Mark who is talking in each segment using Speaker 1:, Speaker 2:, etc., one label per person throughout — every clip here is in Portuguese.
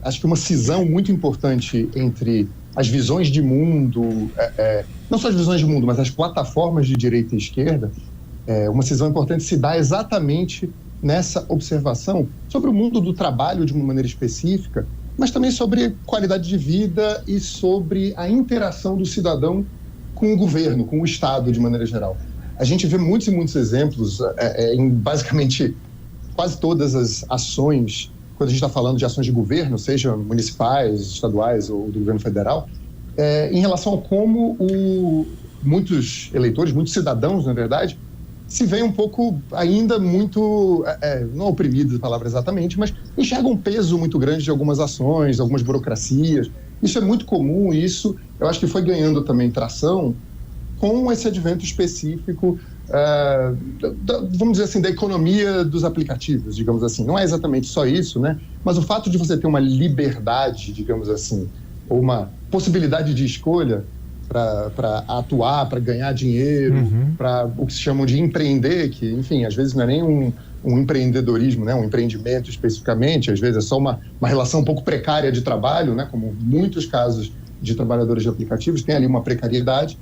Speaker 1: acho que uma cisão muito importante entre as visões de mundo, não só as visões de mundo, mas as plataformas de direita e esquerda, uma cisão importante se dá exatamente nessa observação sobre o mundo do trabalho de uma maneira específica, mas também sobre qualidade de vida e sobre a interação do cidadão com o governo, com o Estado de maneira geral. A gente vê muitos e muitos exemplos em basicamente quase todas as ações, quando a gente está falando de ações de governo, seja municipais, estaduais ou do governo federal, em relação a como muitos eleitores, muitos cidadãos, na verdade, se veem um pouco ainda muito, não oprimidos a palavra exatamente, mas enxergam um peso muito grande de algumas ações, algumas burocracias. Isso é muito comum e isso eu acho que foi ganhando também tração com esse advento específico, vamos dizer assim, da economia dos aplicativos, digamos assim. Não é exatamente só isso, né? Mas o fato de você ter uma liberdade, digamos assim, ou uma possibilidade de escolha para atuar, para ganhar dinheiro, para o que se chamam de empreender, que, enfim, às vezes não é nem um empreendedorismo, né? Um empreendimento especificamente, às vezes é só uma relação um pouco precária de trabalho, né? Como muitos casos de trabalhadores de aplicativos, tem ali uma precariedade.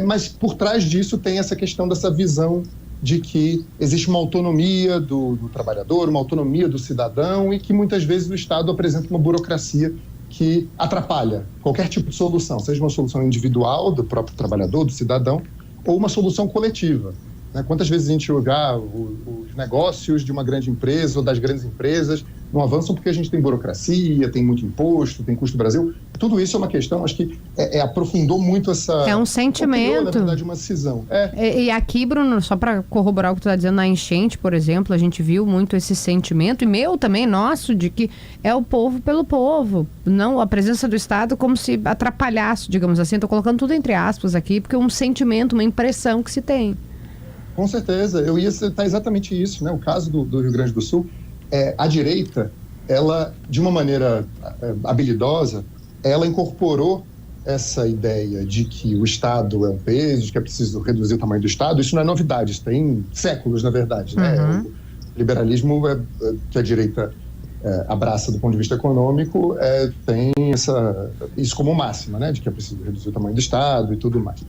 Speaker 1: Mas por trás disso tem essa questão dessa visão de que existe uma autonomia do trabalhador, uma autonomia do cidadão e que muitas vezes o Estado apresenta uma burocracia que atrapalha qualquer tipo de solução, seja uma solução individual do próprio trabalhador, do cidadão, ou uma solução coletiva. Né? Quantas vezes a gente olhar os negócios de uma grande empresa ou das grandes empresas não avançam porque a gente tem burocracia, tem muito imposto, tem custo do Brasil. Tudo isso é uma questão, acho que aprofundou muito essa...
Speaker 2: É um sentimento.
Speaker 1: Criou, na verdade, uma cisão.
Speaker 2: E aqui, Bruno, só para corroborar o que tu está dizendo, na enchente, por exemplo, a gente viu muito esse sentimento, e meu também, nosso, de que é o povo pelo povo. Não a presença do Estado como se atrapalhasse, digamos assim. Estou colocando tudo entre aspas aqui, porque é um sentimento, uma impressão que se tem.
Speaker 1: Com certeza, eu ia citar exatamente isso, né? O caso do Rio Grande do Sul, a direita, ela, de uma maneira habilidosa, ela incorporou essa ideia de que o Estado é um peso, de que é preciso reduzir o tamanho do Estado. Isso não é novidade, isso tem séculos, na verdade, né? O liberalismo que a direita abraça do ponto de vista econômico tem isso como máxima, né? De que é preciso reduzir o tamanho do Estado e tudo mais.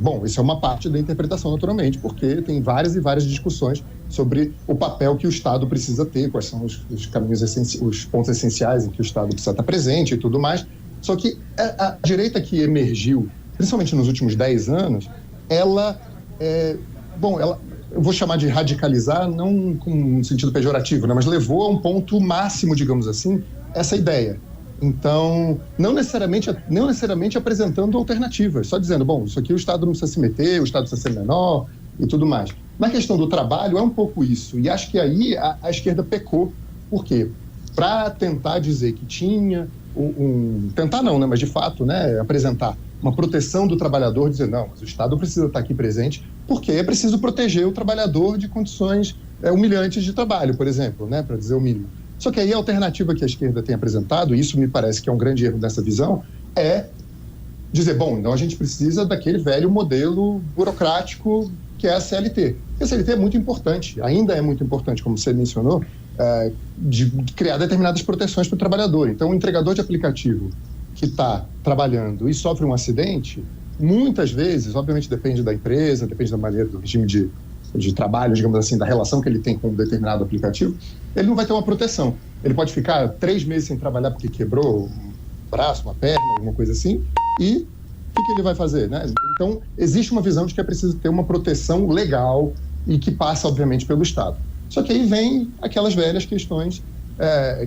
Speaker 1: Bom, isso é uma parte da interpretação, naturalmente, porque tem várias e várias discussões sobre o papel que o Estado precisa ter, quais são os caminhos os pontos essenciais em que o Estado precisa estar presente e tudo mais. Só que a direita que emergiu, principalmente nos últimos 10 anos, ela, eu vou chamar de radicalizar, não com um sentido pejorativo, né, mas levou a um ponto máximo, digamos assim, essa ideia. Então, não necessariamente apresentando alternativas, só dizendo, bom, isso aqui o Estado não precisa se meter, o Estado precisa ser menor e tudo mais. Na questão do trabalho, é um pouco isso. E acho que aí a esquerda pecou. Por quê? Para tentar dizer que tinha tentar não, né, mas de fato, né, apresentar uma proteção do trabalhador, dizer, não, mas o Estado precisa estar aqui presente, porque é preciso proteger o trabalhador de condições humilhantes de trabalho, por exemplo, né, para dizer o mínimo. Só que aí a alternativa que a esquerda tem apresentado, e isso me parece que é um grande erro dessa visão, é dizer, bom, então a gente precisa daquele velho modelo burocrático que é a CLT. E a CLT é muito importante, ainda é muito importante, como você mencionou, de criar determinadas proteções para o trabalhador. Então, o entregador de aplicativo que está trabalhando e sofre um acidente, muitas vezes, obviamente depende da empresa, depende da maneira, do regime de trabalho, digamos assim, da relação que ele tem com um determinado aplicativo, ele não vai ter uma proteção. Ele pode ficar 3 meses sem trabalhar porque quebrou um braço, uma perna, alguma coisa assim, e o que ele vai fazer, né? Então, existe uma visão de que é preciso ter uma proteção legal e que passa, obviamente, pelo Estado. Só que aí vem aquelas velhas questões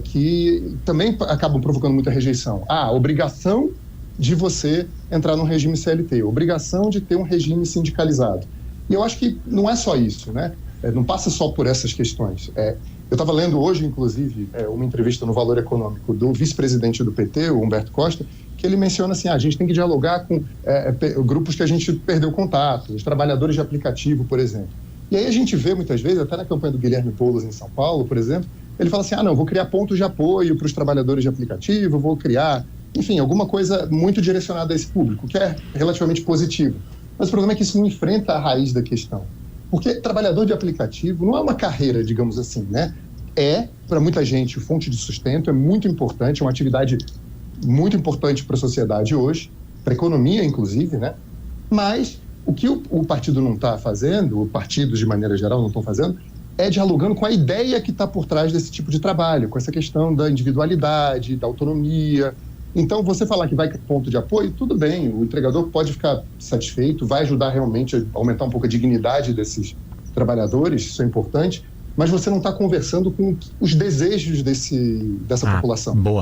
Speaker 1: que também acabam provocando muita rejeição. A obrigação de você entrar num regime CLT, obrigação de ter um regime sindicalizado. E eu acho que não é só isso, né? Não passa só por essas questões. Eu estava lendo hoje, inclusive, uma entrevista no Valor Econômico do vice-presidente do PT, o Humberto Costa, que ele menciona assim, a gente tem que dialogar com grupos que a gente perdeu contato, os trabalhadores de aplicativo, por exemplo. E aí a gente vê muitas vezes, até na campanha do Guilherme Boulos em São Paulo, por exemplo, ele fala assim, vou criar pontos de apoio para os trabalhadores de aplicativo, vou criar, enfim, alguma coisa muito direcionada a esse público, que é relativamente positivo. Mas o problema é que isso não enfrenta a raiz da questão. Porque trabalhador de aplicativo não é uma carreira, digamos assim, né? para muita gente, fonte de sustento, é muito importante, é uma atividade muito importante para a sociedade hoje, para a economia, inclusive, né? Mas o que o partido não está fazendo, os partidos de maneira geral não estão fazendo, é dialogando com a ideia que está por trás desse tipo de trabalho, com essa questão da individualidade, da autonomia. Então, você falar que vai para ponto de apoio, tudo bem, o empregador pode ficar satisfeito, vai ajudar realmente a aumentar um pouco a dignidade desses trabalhadores, isso é importante, mas você não está conversando com os desejos dessa população.
Speaker 3: Boa.